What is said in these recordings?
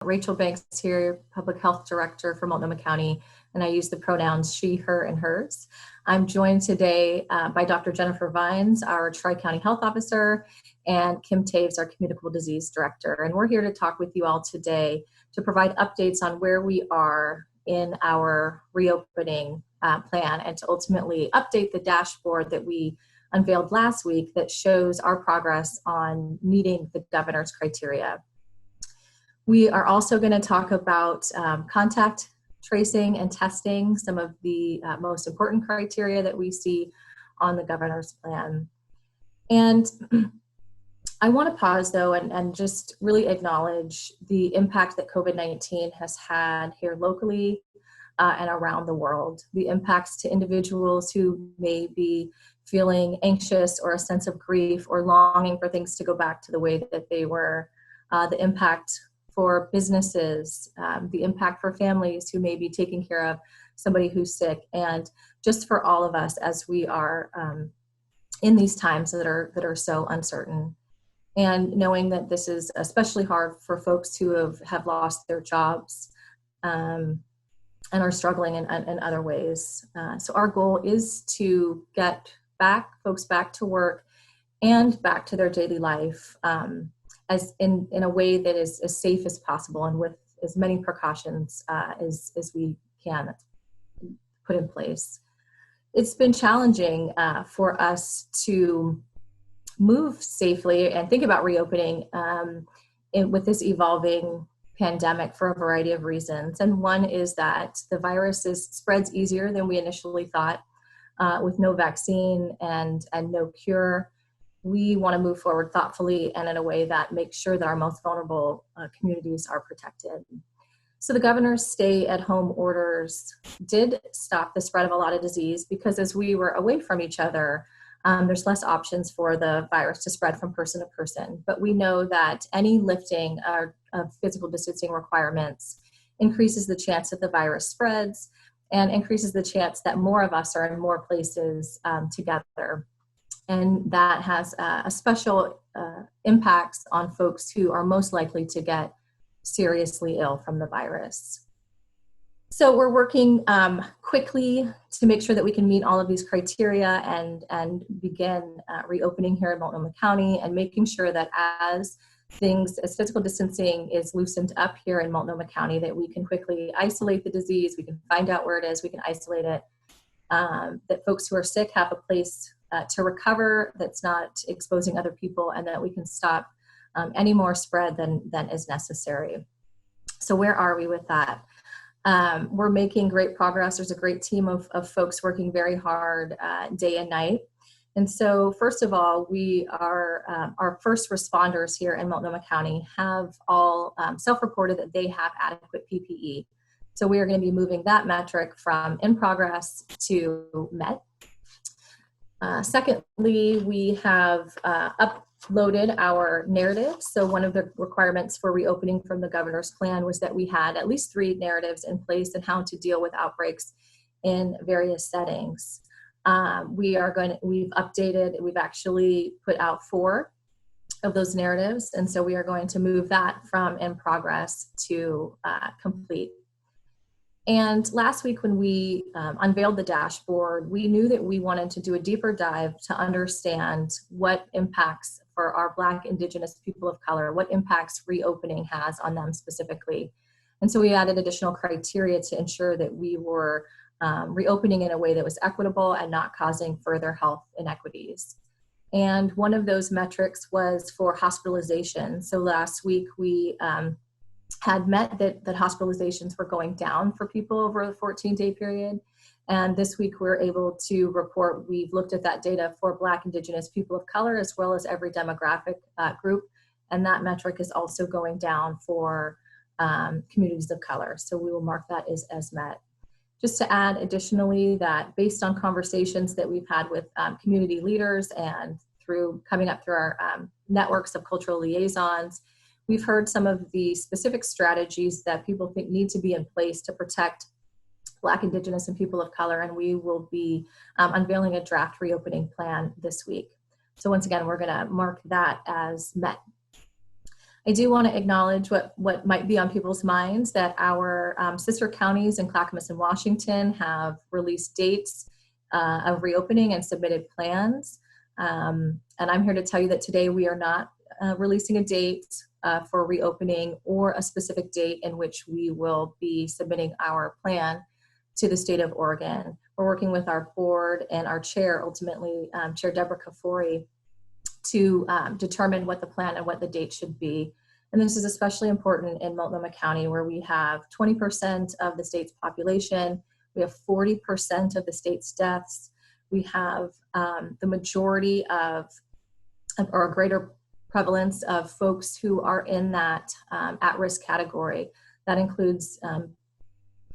Rachel Banks here, Public Health Director for Multnomah County, and I use the pronouns she, her, and hers. I'm joined today by Dr. Jennifer Vines, our Tri-County Health Officer, and Kim Taves, our Communicable Disease Director. And we're here to talk with you all today to provide updates on where we are in our reopening plan and to ultimately update the dashboard that we unveiled last week that shows our progress on meeting the governor's criteria. We are also going to talk about contact tracing and testing, some of the most important criteria that we see on the governor's plan. And I want to pause though and just really acknowledge the impact that COVID-19 has had here locally and around the world. The impacts to individuals who may be feeling anxious or a sense of grief or longing for things to go back to the way that they were, the impact for businesses, the impact for families who may be taking care of somebody who's sick, and just for all of us as we are in these times that are so uncertain. And knowing that this is especially hard for folks who have lost their jobs and are struggling in other ways. So our goal is to get folks back to work and back to their daily life as in a way that is as safe as possible and with as many precautions as we can put in place. It's been challenging for us to move safely and think about reopening with this evolving pandemic for a variety of reasons. And one is that the virus spreads easier than we initially thought. With no vaccine and no cure, we want to move forward thoughtfully and in a way that makes sure that our most vulnerable communities are protected. So the governor's stay-at-home orders did stop the spread of a lot of disease because as we were away from each other, there's less options for the virus to spread from person to person. But we know that any lifting of physical distancing requirements increases the chance that the virus spreads and increases the chance that more of us are in more places together. And that has a special impacts on folks who are most likely to get seriously ill from the virus. So we're working quickly to make sure that we can meet all of these criteria and begin reopening here in Multnomah County and making sure that as physical distancing is loosened up here in Multnomah County, that we can quickly isolate the disease, we can find out where it is, we can isolate it, that folks who are sick have a place to recover that's not exposing other people, and that we can stop any more spread than is necessary. So where are we with that? We're making great progress. There's a great team of folks working very hard day and night. And so first of all, we are, our first responders here in Multnomah County have all self-reported that they have adequate PPE. So we are going to be moving that metric from in progress to met. Secondly, we have uploaded our narratives. So one of the requirements for reopening from the governor's plan was that we had at least 3 narratives in place on how to deal with outbreaks in various settings. We've updated, we've actually put out 4 of those narratives. And so we are going to move that from in progress to complete. And last week when we unveiled the dashboard, we knew that we wanted to do a deeper dive to understand what impacts for our Black, Indigenous, people of color, what impacts reopening has on them specifically. And so we added additional criteria to ensure that we were reopening in a way that was equitable and not causing further health inequities. And one of those metrics was for hospitalization. So last week we had met that hospitalizations were going down for people over a 14-day period. And this week we're able to report we've looked at that data for Black, Indigenous, people of color, as well as every demographic group. And that metric is also going down for communities of color. So we will mark that as met. Just to add additionally that based on conversations that we've had with community leaders and coming up through our networks of cultural liaisons, we've heard some of the specific strategies that people think need to be in place to protect Black, Indigenous, and people of color, and we will be unveiling a draft reopening plan this week. So once again, we're going to mark that as met. I do want to acknowledge what might be on people's minds, that our sister counties in Clackamas and Washington have released dates of reopening and submitted plans. And I'm here to tell you that today we are not releasing a date for reopening or a specific date in which we will be submitting our plan to the state of Oregon. We're working with our board and our chair, ultimately, Chair Deborah Kafori, to determine what the plan and what the date should be. And this is especially important in Multnomah County, where we have 20% of the state's population, we have 40% of the state's deaths, we have the majority of, or a greater prevalence of folks who are in that at-risk category. That includes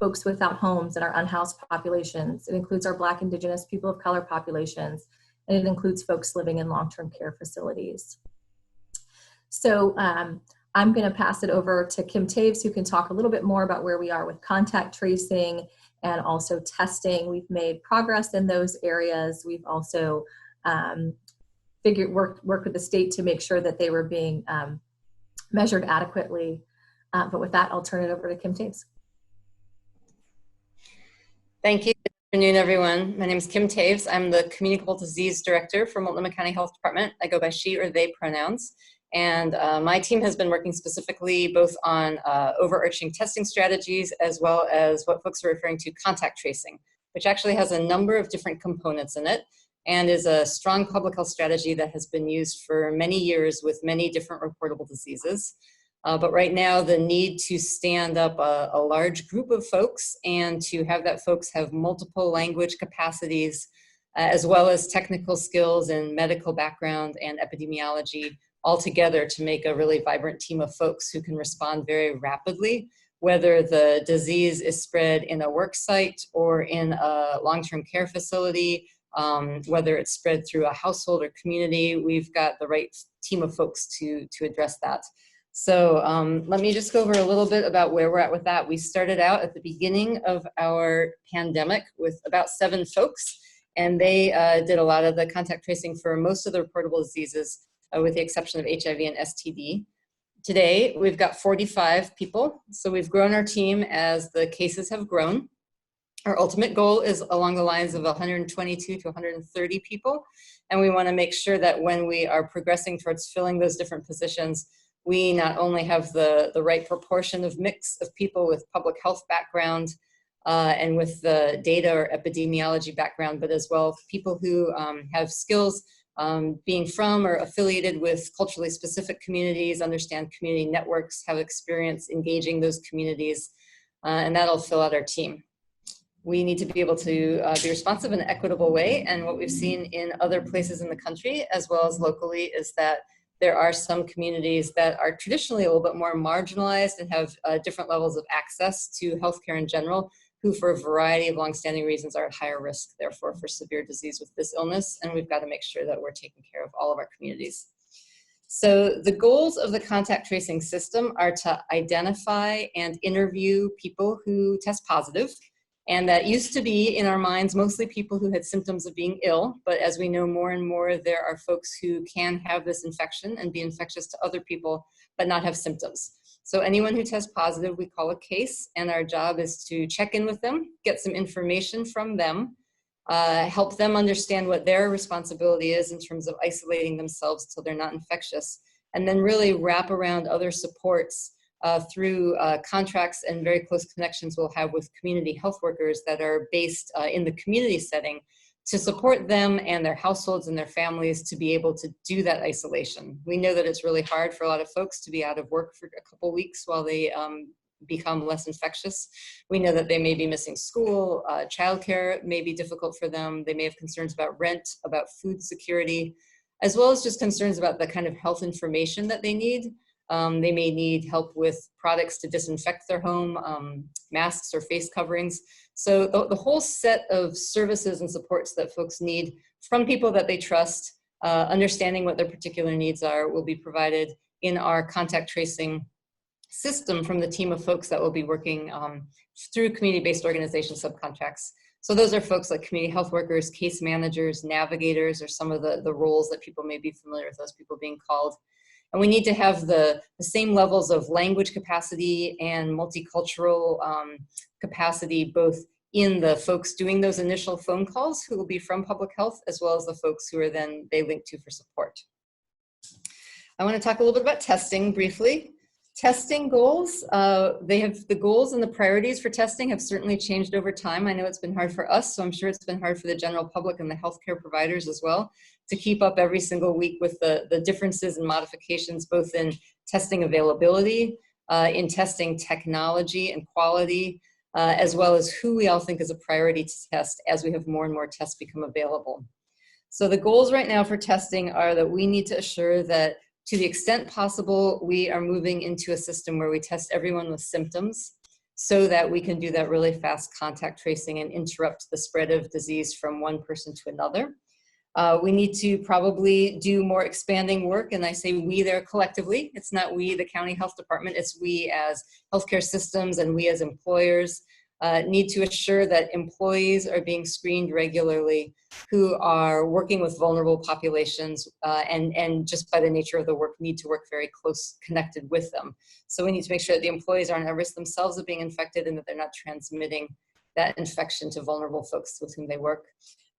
folks without homes and our unhoused populations. It includes our Black, Indigenous, people of color populations, and it includes folks living in long-term care facilities. So I'm going to pass it over to Kim Taves, who can talk a little bit more about where we are with contact tracing and also testing. We've made progress in those areas. We've also worked with the state to make sure that they were being measured adequately. But with that, I'll turn it over to Kim Taves. Thank you. Good afternoon, everyone. My name is Kim Taves. I'm the Communicable Disease Director for Multnomah County Health Department. I go by she or they pronouns. And my team has been working specifically both on overarching testing strategies as well as what folks are referring to contact tracing, which actually has a number of different components in it and is a strong public health strategy that has been used for many years with many different reportable diseases. But right now, the need to stand up a large group of folks and to have that folks have multiple language capacities, as well as technical skills and medical background and epidemiology all together to make a really vibrant team of folks who can respond very rapidly, whether the disease is spread in a work site or in a long-term care facility, whether it's spread through a household or community. We've got the right team of folks to address that. So let me just go over a little bit about where we're at with that. We started out at the beginning of our pandemic with about 7 folks, and they did a lot of the contact tracing for most of the reportable diseases, with the exception of HIV and STD. Today, we've got 45 people. So we've grown our team as the cases have grown. Our ultimate goal is along the lines of 122 to 130 people. And we want to make sure that when we are progressing towards filling those different positions, we not only have the right proportion of mix of people with public health background and with the data or epidemiology background, but as well people who have skills being from or affiliated with culturally specific communities, understand community networks, have experience engaging those communities, and that'll fill out our team. We need to be able to be responsive in an equitable way, and what we've seen in other places in the country as well as locally is that there are some communities that are traditionally a little bit more marginalized and have different levels of access to healthcare in general, who for a variety of longstanding reasons are at higher risk, therefore, for severe disease with this illness. And we've got to make sure that we're taking care of all of our communities. So the goals of the contact tracing system are to identify and interview people who test positive. And that used to be, in our minds, mostly people who had symptoms of being ill. But as we know more and more, there are folks who can have this infection and be infectious to other people, but not have symptoms. So anyone who tests positive, we call a case. And our job is to check in with them, get some information from them, help them understand what their responsibility is in terms of isolating themselves till they're not infectious, and then really wrap around other supports through contracts and very close connections we'll have with community health workers that are based in the community setting to support them and their households and their families to be able to do that isolation. We know that it's really hard for a lot of folks to be out of work for a couple weeks while they become less infectious. We know that they may be missing school, childcare may be difficult for them. They may have concerns about rent, about food security, as well as just concerns about the kind of health information that they need. They may need help with products to disinfect their home, masks or face coverings. So the whole set of services and supports that folks need from people that they trust, understanding what their particular needs are, will be provided in our contact tracing system from the team of folks that will be working through community-based organization subcontracts. So those are folks like community health workers, case managers, navigators, or some of the roles that people may be familiar with those people being called. And we need to have the same levels of language capacity and multicultural capacity, both in the folks doing those initial phone calls who will be from public health, as well as the folks who are then they link to for support. I want to talk a little bit about testing briefly. Testing goals, the goals and the priorities for testing have certainly changed over time. I know it's been hard for us, so I'm sure it's been hard for the general public and the healthcare providers as well to keep up every single week with the differences and modifications, both in testing availability, in testing technology and quality, as well as who we all think is a priority to test as we have more and more tests become available. So the goals right now for testing are that we need to assure that to the extent possible, we are moving into a system where we test everyone with symptoms so that we can do that really fast contact tracing and interrupt the spread of disease from one person to another. We need to probably do more expanding work, and I say we there collectively. It's not we, the county health department, it's we as healthcare systems and we as employers need to assure that employees are being screened regularly who are working with vulnerable populations and just by the nature of the work need to work very close connected with them. So we need to make sure that the employees aren't at risk themselves of being infected and that they're not transmitting that infection to vulnerable folks with whom they work.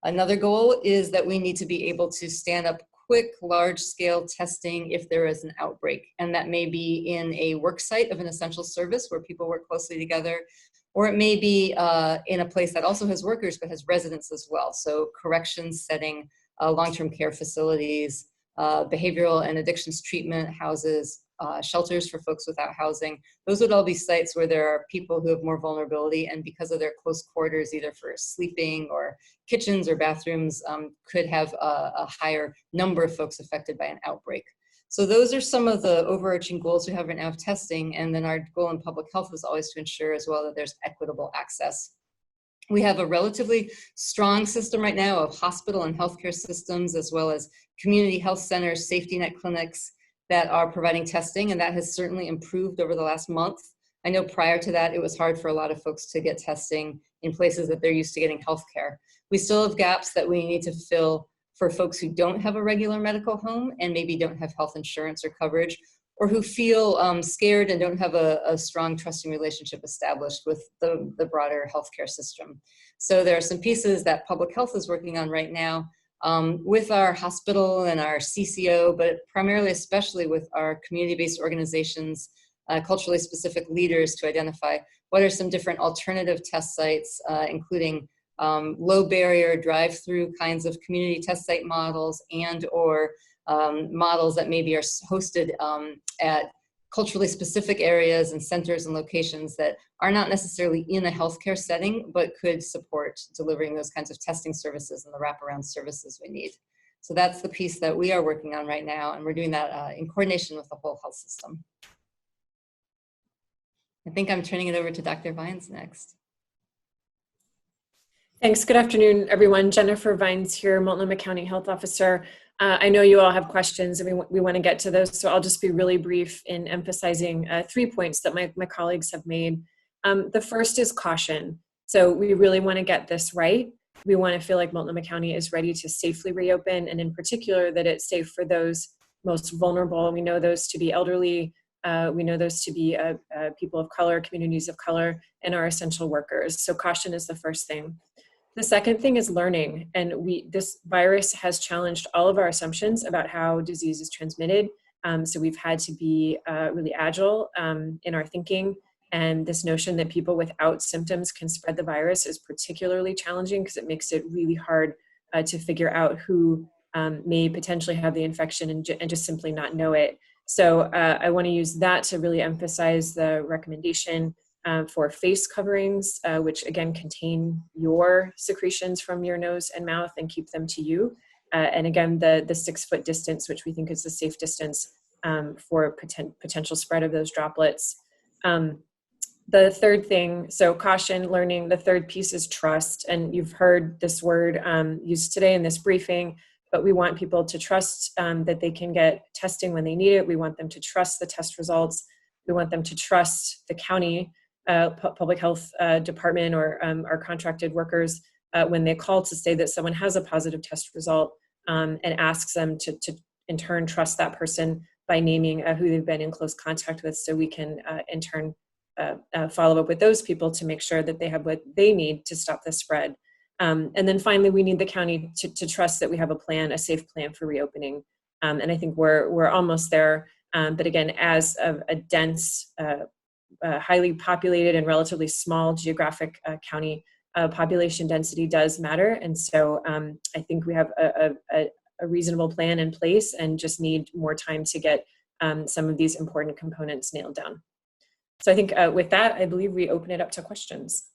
Another goal is that we need to be able to stand up quick, large-scale testing if there is an outbreak. And that may be in a work site of an essential service where people work closely together, or it may be in a place that also has workers but has residents as well. So corrections setting, long-term care facilities, behavioral and addictions treatment houses, shelters for folks without housing. Those would all be sites where there are people who have more vulnerability, and because of their close quarters, either for sleeping or kitchens or bathrooms, could have a higher number of folks affected by an outbreak. So those are some of the overarching goals we have right now of testing, and then our goal in public health is always to ensure as well that there's equitable access. We have a relatively strong system right now of hospital and healthcare systems, as well as community health centers, safety net clinics that are providing testing, and that has certainly improved over the last month. I know prior to that, it was hard for a lot of folks to get testing in places that they're used to getting healthcare. We still have gaps that we need to fill for folks who don't have a regular medical home and maybe don't have health insurance or coverage, or who feel scared and don't have a strong trusting relationship established with the broader healthcare system. So there are some pieces that public health is working on right now with our hospital and our CCO, but primarily especially with our community-based organizations, culturally specific leaders, to identify what are some different alternative test sites, including low barrier drive-through kinds of community test site models and or models that maybe are hosted at culturally specific areas and centers and locations that are not necessarily in a healthcare setting, but could support delivering those kinds of testing services and the wraparound services we need. So that's the piece that we are working on right now, and we're doing that in coordination with the whole health system. I think I'm turning it over to Dr. Vines next. Thanks. Good afternoon, everyone. Jennifer Vines here, Multnomah County Health Officer. I know you all have questions and we want to get to those, so I'll just be really brief in emphasizing 3 points that my colleagues have made. The first is caution. So we really want to get this right. We want to feel like Multnomah County is ready to safely reopen, and in particular that it's safe for those most vulnerable. We know those to be elderly, we know those to be people of color, communities of color, and our essential workers. So caution is the first thing. The second thing is learning, and this virus has challenged all of our assumptions about how disease is transmitted. So we've had to be really agile in our thinking, and this notion that people without symptoms can spread the virus is particularly challenging because it makes it really hard to figure out who may potentially have the infection and just simply not know it. So I want to use that to really emphasize the recommendation for face coverings, which again contain your secretions from your nose and mouth and keep them to you. And again, the 6 foot distance, which we think is a safe distance for potential spread of those droplets. The third thing, so caution, learning, the third piece is trust. And you've heard this word used today in this briefing, but we want people to trust that they can get testing when they need it. We want them to trust the test results. We want them to trust the county public health department or our contracted workers when they call to say that someone has a positive test result and asks them to in turn trust that person by naming who they've been in close contact with, so we can in turn follow up with those people to make sure that they have what they need to stop the spread. And then finally, we need the county to trust that we have a plan, a safe plan for reopening. And I think we're almost there. But again, as a dense, highly populated and relatively small geographic county, population density does matter. And so I think we have a reasonable plan in place and just need more time to get some of these important components nailed down. So I think with that, I believe we open it up to questions.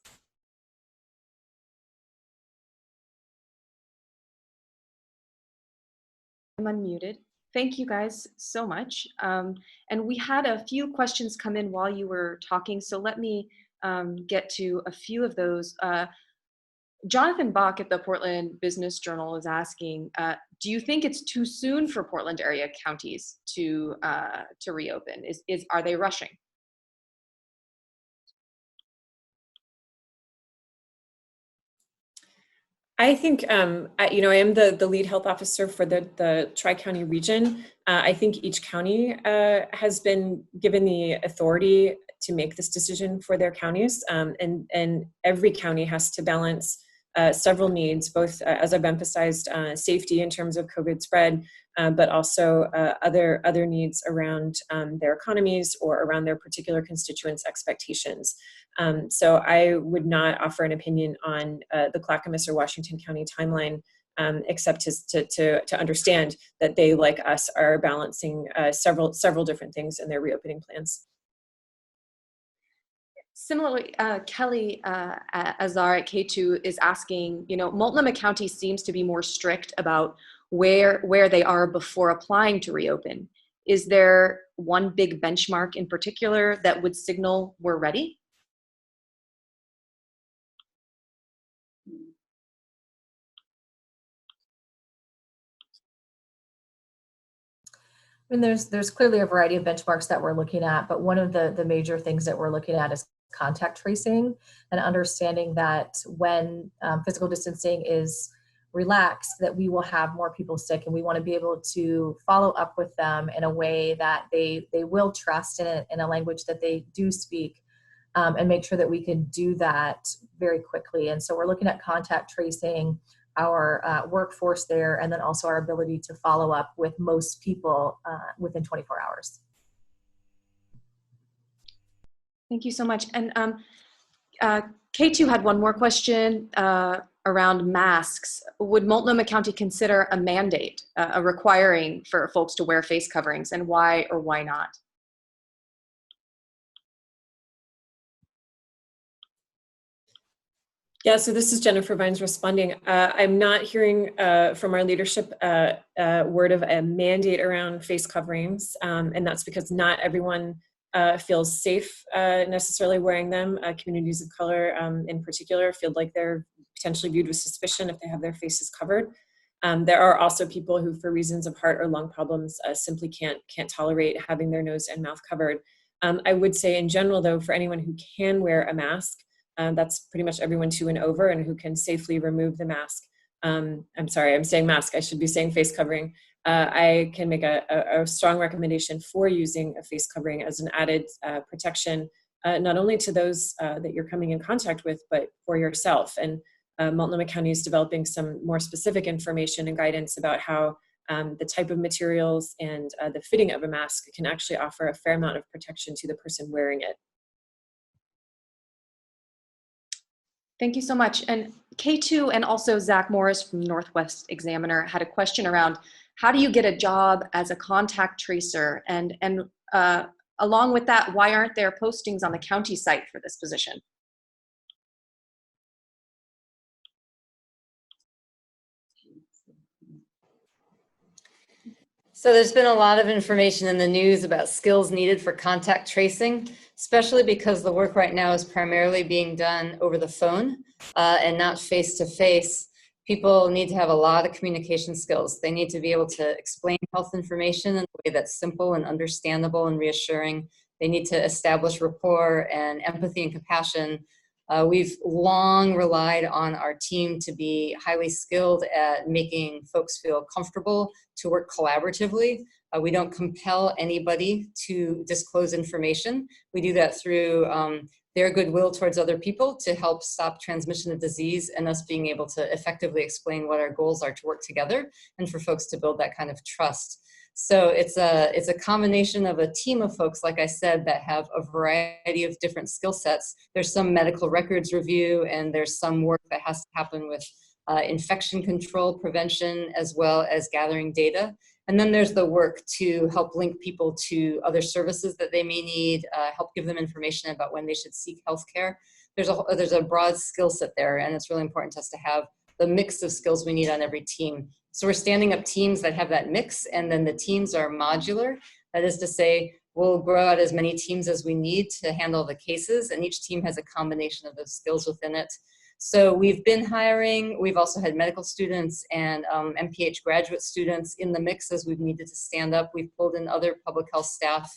I'm unmuted. Thank you guys so much. And we had a few questions come in while you were talking, so let me get to a few of those. Jonathan Bach at the Portland Business Journal is asking, do you think it's too soon for Portland area counties to reopen? Are they rushing? I think, I am the lead health officer for the Tri-County region. I think each county has been given the authority to make this decision for their counties, and every county has to balance several needs, both, as I've emphasized, safety in terms of COVID spread, but also other needs around their economies or around their particular constituents' expectations. So I would not offer an opinion on the Clackamas or Washington County timeline, except to understand that they, like us, are balancing several different things in their reopening plans. Similarly, Kelly Azar at K2 is asking, Multnomah County seems to be more strict about where they are before applying to reopen. Is there one big benchmark in particular that would signal we're ready? I mean, there's clearly a variety of benchmarks that we're looking at, but one of the major things that we're looking at is contact tracing and understanding that when physical distancing is relaxed, that we will have more people sick, and we want to be able to follow up with them in a way that they will trust in a language that they do speak, and make sure that we can do that very quickly. And so we're looking at contact tracing, our workforce there, and then also our ability to follow up with most people within 24 hours. Thank you so much. And K2 had one more question around masks. Would Multnomah County consider a mandate, requiring for folks to wear face coverings, and why or why not? Yeah, so this is Jennifer Vines responding. I'm not hearing from our leadership word of a mandate around face coverings, and that's because not everyone feels safe necessarily wearing them. Communities of color in particular feel like they're potentially viewed with suspicion if they have their faces covered. There are also people who, for reasons of heart or lung problems, simply can't tolerate having their nose and mouth covered. I would say in general, though, for anyone who can wear a mask, that's pretty much everyone 2 and over, and who can safely remove the mask. I'm sorry, I'm saying mask, I should be saying face covering. I can make a strong recommendation for using a face covering as an added protection, not only to those that you're coming in contact with, but for yourself. And Multnomah County is developing some more specific information and guidance about how the type of materials and the fitting of a mask can actually offer a fair amount of protection to the person wearing it. Thank you so much. And K2 and also Zach Morris from Northwest Examiner had a question around how do you get a job as a contact tracer? And along with that, why aren't there postings on the county site for this position? So there's been a lot of information in the news about skills needed for contact tracing, especially because the work right now is primarily being done over the phone and not face-to-face. People need to have a lot of communication skills. They need to be able to explain health information in a way that's simple and understandable and reassuring. They need to establish rapport and empathy and compassion. We've long relied on our team to be highly skilled at making folks feel comfortable to work collaboratively We don't compel anybody to disclose information. We do that through their goodwill towards other people to help stop transmission of disease, and us being able to effectively explain what our goals are to work together and for folks to build that kind of trust. So it's a combination of a team of folks, like I said, that have a variety of different skill sets. There's some medical records review, and there's some work that has to happen with infection control, prevention, as well as gathering data. And then there's the work to help link people to other services that they may need, help give them information about when they should seek healthcare. There's a broad skill set there, and it's really important to us to have the mix of skills we need on every team. So we're standing up teams that have that mix, and then the teams are modular. That is to say, we'll grow out as many teams as we need to handle the cases, and each team has a combination of those skills within it. So we've been hiring. We've also had medical students and MPH graduate students in the mix as we've needed to stand up. We've pulled in other public health staff.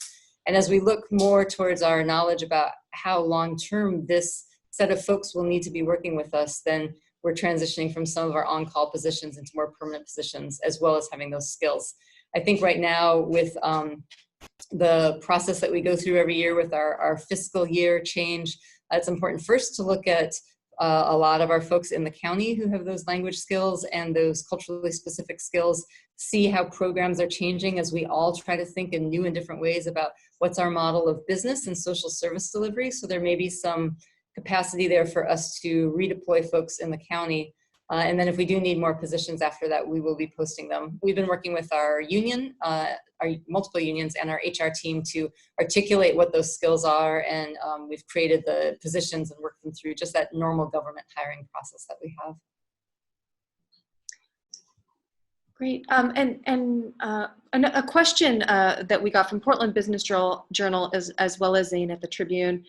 And as we look more towards our knowledge about how long-term this set of folks will need to be working with us, then we're transitioning from some of our on-call positions into more permanent positions, as well as having those skills. I think right now with the process that we go through every year with our fiscal year change, it's important first to look at a lot of our folks in the county who have those language skills and those culturally specific skills, see how programs are changing as we all try to think in new and different ways about what's our model of business and social service delivery. So there may be some capacity there for us to redeploy folks in the county. And then if we do need more positions after that, we will be posting them. We've been working with our union, our multiple unions, and our HR team to articulate what those skills are. And we've created the positions and worked them through just that normal government hiring process that we have. Great. And a question that we got from Portland Business Journal as well as Zane at the Tribune.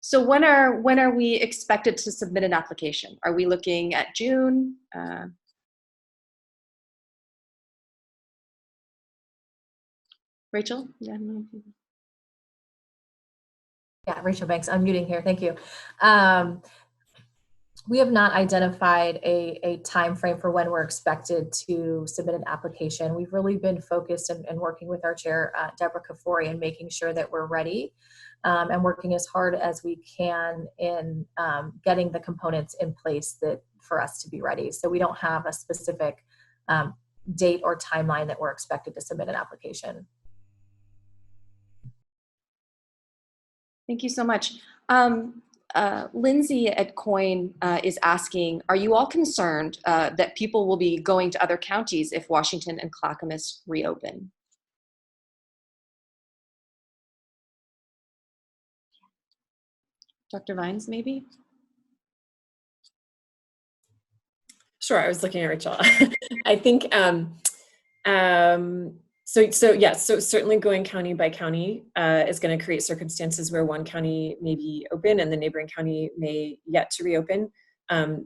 So when are we expected to submit an application? Are we looking at June? Rachel? Yeah, Rachel Banks, unmuting here. Thank you. We have not identified a time frame for when we're expected to submit an application. We've really been focused and working with our chair, Deborah Kafori, and making sure that we're ready and working as hard as we can in getting the components in place that for us to be ready. So we don't have a specific date or timeline that we're expected to submit an application. Thank you so much. Lindsay at COIN is asking, are you all concerned that people will be going to other counties if Washington and Clackamas reopen? Dr. Vines, maybe? Sure, I was looking at Rachel. I think, so certainly going county by county is going to create circumstances where one county may be open and the neighboring county may yet to reopen.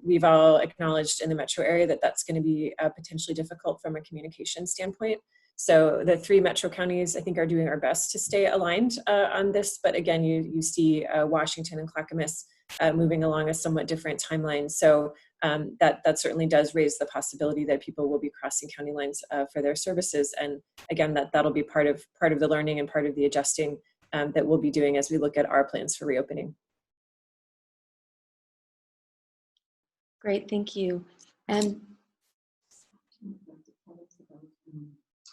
We've all acknowledged in the metro area that that's going to be potentially difficult from a communication standpoint. So the 3 metro counties, I think, are doing our best to stay aligned on this. But again, you see Washington and Clackamas moving along a somewhat different timeline. So that certainly does raise the possibility that people will be crossing county lines for their services. And again, that'll be part of the learning and part of the adjusting that we'll be doing as we look at our plans for reopening. Great, thank you. And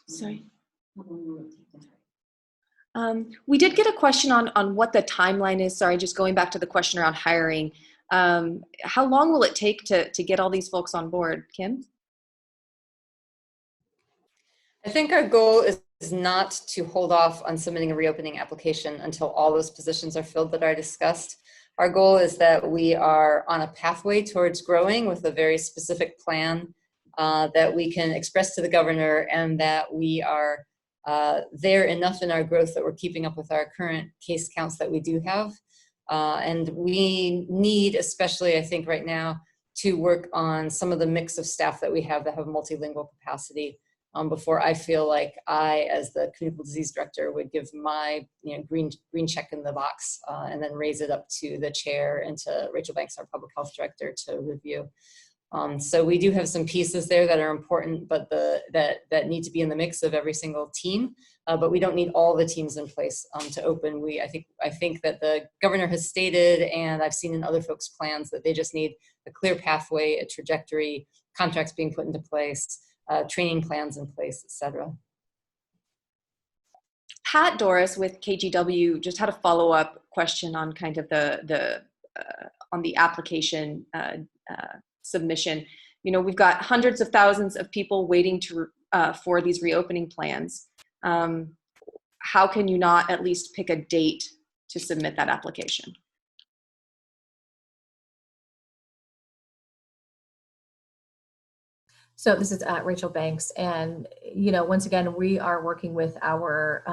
sorry. We did get a question on what the timeline is. Sorry, just going back to the question around hiring. How long will it take to get all these folks on board, Kim? I think our goal is not to hold off on submitting a reopening application until all those positions are filled that I discussed. Our goal is that we are on a pathway towards growing with a very specific plan that we can express to the governor, and that we are there enough in our growth that we're keeping up with our current case counts that we do have. And we need, especially I think right now, to work on some of the mix of staff that we have that have multilingual capacity before I feel like I, as the communicable disease director, would give my green check in the box and then raise it up to the chair and to Rachel Banks, our public health director, to review. So we do have some pieces there that are important, but that need to be in the mix of every single team. But we don't need all the teams in place to open. I think that the governor has stated, and I've seen in other folks' plans, that they just need a clear pathway, a trajectory, contracts being put into place, training plans in place, et cetera. Pat Doris with KGW just had a follow-up question on kind of on the application submission. You know, we've got hundreds of thousands of people waiting for these reopening plans. How can you not at least pick a date to submit that application? So this is Rachel Banks, and once again, we are working with our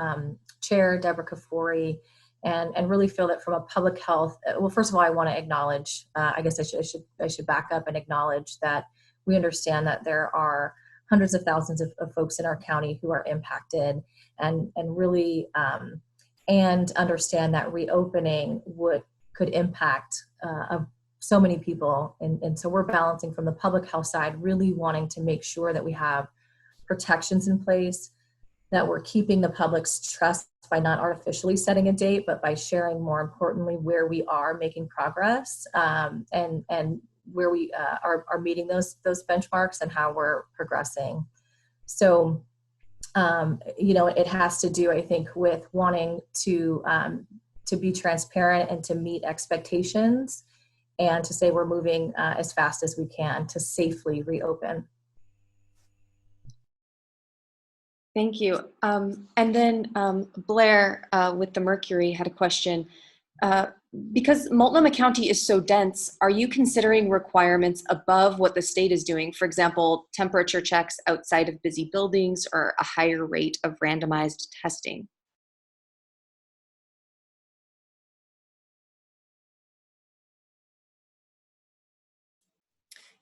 chair, Deborah Kafori, and really feel that from a public health. Well, first of all, I want to acknowledge. I guess I should back up and acknowledge that we understand that there are hundreds of thousands of folks in our county who are impacted, and really and understand that reopening could impact so many people. And so we're balancing from the public health side, really wanting to make sure that we have protections in place, that we're keeping the public's trust by not artificially setting a date, but by sharing, more importantly, where we are making progress, and where we are meeting those benchmarks and how we're progressing. So, it has to do, I think, with wanting to be transparent and to meet expectations, and to say we're moving as fast as we can to safely reopen. Thank you. And then Blair with the Mercury had a question. Because Multnomah County is so dense, are you considering requirements above what the state is doing? For example, temperature checks outside of busy buildings, or a higher rate of randomized testing?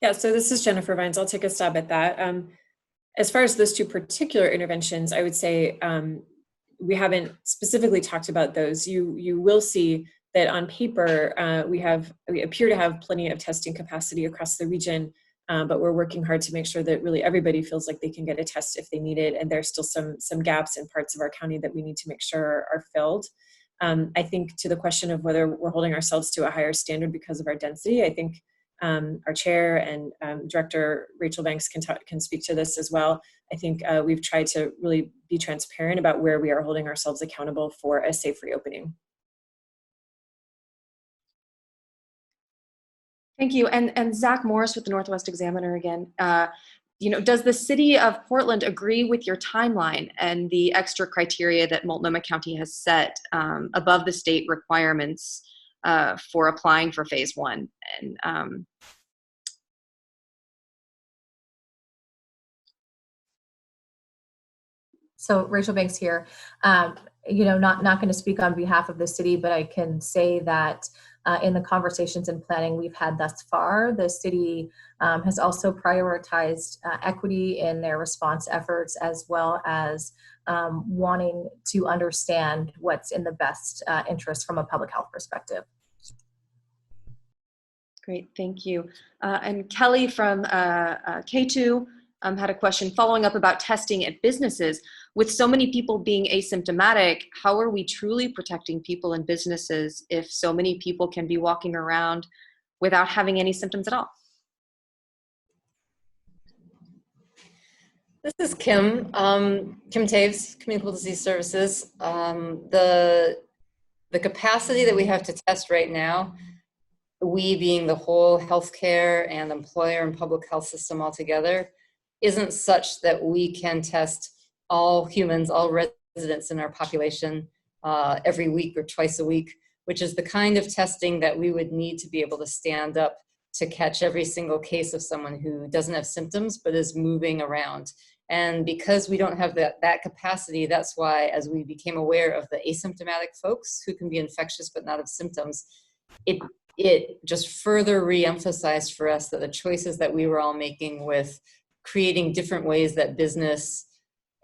Yeah, so this is Jennifer Vines. I'll take a stab at that. As far as those two particular interventions, I would say we haven't specifically talked about those. You will see that on paper, we appear to have plenty of testing capacity across the region, but we're working hard to make sure that really everybody feels like they can get a test if they need it. And there's still some gaps in parts of our county that we need to make sure are filled. I think to the question of whether we're holding ourselves to a higher standard because of our density, I think our chair and Director Rachel Banks can speak to this as well. I think we've tried to really be transparent about where we are holding ourselves accountable for a safe reopening. Thank you. And Zach Morris with the Northwest Examiner again. Does the city of Portland agree with your timeline and the extra criteria that Multnomah County has set above the state requirements for applying for phase 1? And So Rachel Banks here. Not going to speak on behalf of the city, but I can say that in the conversations and planning we've had thus far, the city has also prioritized equity in their response efforts, as well as wanting to understand what's in the best interest from a public health perspective. Great, thank you. And Kelly from K2 had a question following up about testing at businesses. With so many people being asymptomatic, how are we truly protecting people in businesses if so many people can be walking around without having any symptoms at all? This is Kim Taves, Communicable Disease Services. The capacity that we have to test right now, we being the whole healthcare and employer and public health system altogether, isn't such that we can test all humans, all residents in our population every week or twice a week, which is the kind of testing that we would need to be able to stand up to catch every single case of someone who doesn't have symptoms but is moving around. And because we don't have that capacity, that's why, as we became aware of the asymptomatic folks who can be infectious but not have symptoms, it just further re-emphasized for us that the choices that we were all making with creating different ways that business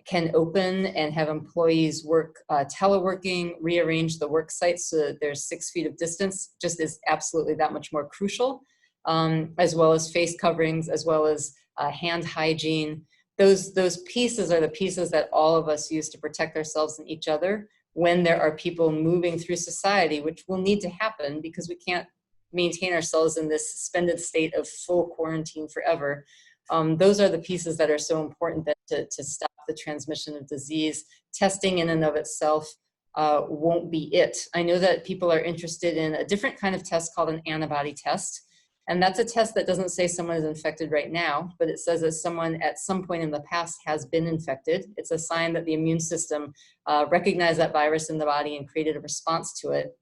can open and have employees work teleworking, rearrange the work sites so that there's 6 feet of distance, just is absolutely that much more crucial. as well as face coverings, as well as hand hygiene. Those pieces are the pieces that all of us use to protect ourselves and each other when there are people moving through society, which will need to happen because we can't maintain ourselves in this suspended state of full quarantine forever. Those are the pieces that are so important to stop the transmission of disease. Testing in and of itself won't be it. I know that people are interested in a different kind of test called an antibody test. And that's a test that doesn't say someone is infected right now, but it says that someone at some point in the past has been infected. It's a sign that the immune system recognized that virus in the body and created a response to it.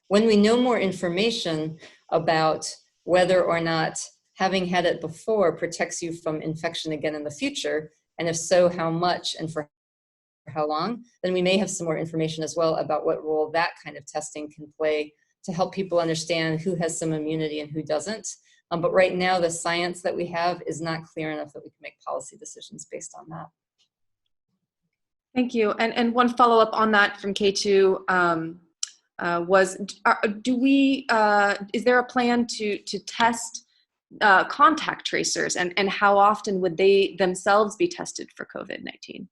When we know more information about whether or not having had it before protects you from infection again in the future, and if so, how much and for how long, then we may have some more information as well about what role that kind of testing can play to help people understand who has some immunity and who doesn't. But right now, the science that we have is not clear enough that we can make policy decisions based on that. Thank you. And one follow-up on that from K2 was, is there a plan to test contact tracers, and how often would they themselves be tested for COVID-19?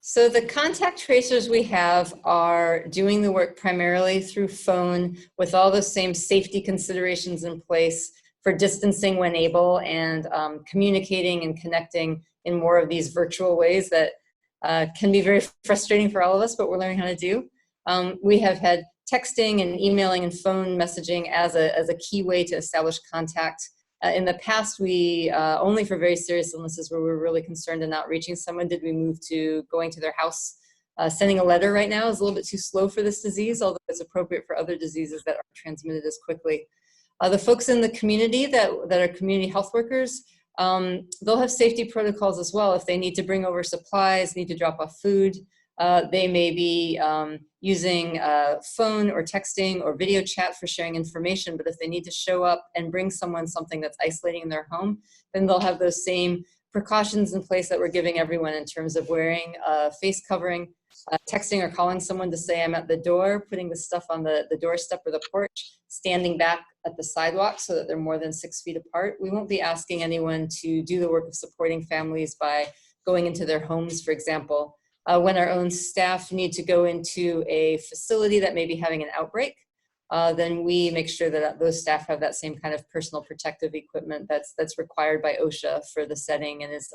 So the contact tracers we have are doing the work primarily through phone with all the same safety considerations in place for distancing when able and communicating and connecting in more of these virtual ways that can be very frustrating for all of us, but we're learning how to do. We have had texting and emailing and phone messaging as a key way to establish contact. In the past, we only for very serious illnesses where we were really concerned and not reaching someone did we move to going to their house. Sending a letter right now is a little bit too slow for this disease, although it's appropriate for other diseases that are transmitted as quickly. The folks in the community that are community health workers, they'll have safety protocols as well. If they need to bring over supplies, need to drop off food, they may be using phone or texting or video chat for sharing information, but if they need to show up and bring someone something that's isolating in their home, then they'll have those same precautions in place that we're giving everyone in terms of wearing a face covering, texting or calling someone to say I'm at the door, putting the stuff on the doorstep or the porch, standing back at the sidewalk so that they're more than 6 feet apart. We won't be asking anyone to do the work of supporting families by going into their homes, for example. When our own staff need to go into a facility that may be having an outbreak, then we make sure that those staff have that same kind of personal protective equipment that's required by OSHA for the setting and is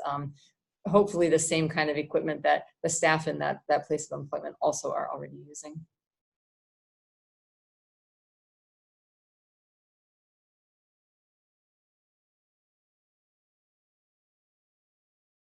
hopefully the same kind of equipment that the staff in that place of employment also are already using.